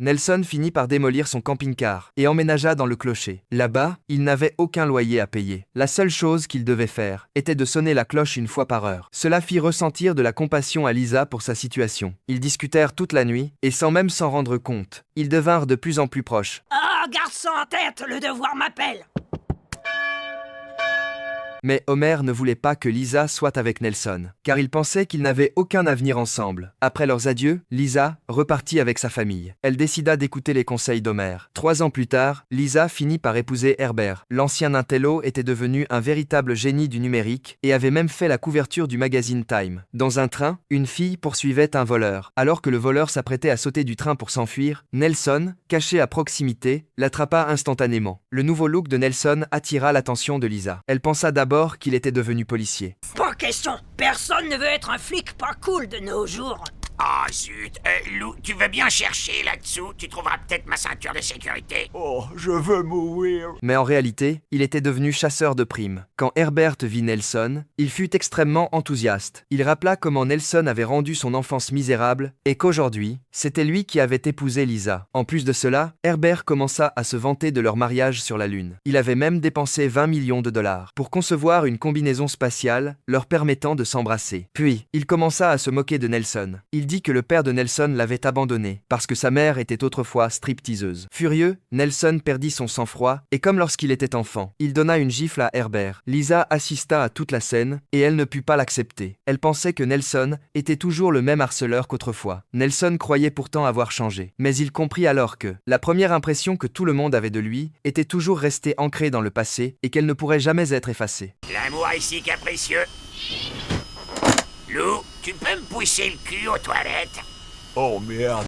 Nelson finit par démolir son camping-car et emménagea dans le clocher. Là-bas, il n'avait aucun loyer à payer. La seule chose qu'il devait faire était de sonner la cloche une fois par heure. Cela fit ressentir de la compassion à Lisa pour sa situation. Ils discutèrent toute la nuit et sans même s'en rendre compte, ils devinrent de plus en plus proches. Ah, garde ça en tête, le devoir m'appelle. Mais Homer ne voulait pas que Lisa soit avec Nelson, car il pensait qu'ils n'avaient aucun avenir ensemble. Après leurs adieux, Lisa repartit avec sa famille. Elle décida d'écouter les conseils d'Homer. 3 ans plus tard, Lisa finit par épouser Herbert. L'ancien intello était devenu un véritable génie du numérique et avait même fait la couverture du magazine Time. Dans un train, une fille poursuivait un voleur. Alors que le voleur s'apprêtait à sauter du train pour s'enfuir, Nelson, caché à proximité, l'attrapa instantanément. Le nouveau look de Nelson attira l'attention de Lisa. Elle pensa d'abord qu'il était devenu policier. Pas question. Personne ne veut être un flic pas cool de nos jours. Ah zut, Lou, tu veux bien chercher là-dessous? Tu trouveras peut-être ma ceinture de sécurité. Oh, je veux mourir. Mais en réalité, il était devenu chasseur de primes. Quand Herbert vit Nelson, il fut extrêmement enthousiaste. Il rappela comment Nelson avait rendu son enfance misérable et qu'aujourd'hui, c'était lui qui avait épousé Lisa. En plus de cela, Herbert commença à se vanter de leur mariage sur la Lune. Il avait même dépensé 20 millions de dollars pour concevoir une combinaison spatiale leur permettant de s'embrasser. Puis, il commença à se moquer de Nelson. Il dit que le père de Nelson l'avait abandonné parce que sa mère était autrefois stripteaseuse. Furieux, Nelson perdit son sang-froid et comme lorsqu'il était enfant, il donna une gifle à Herbert. Lisa assista à toute la scène et elle ne put pas l'accepter. Elle pensait que Nelson était toujours le même harceleur qu'autrefois. Nelson croyait pourtant avoir changé, mais il comprit alors que la première impression que tout le monde avait de lui était toujours restée ancrée dans le passé et qu'elle ne pourrait jamais être effacée. L'amour est si capricieux. Lou, tu peux me pousser le cul aux toilettes? Oh merde.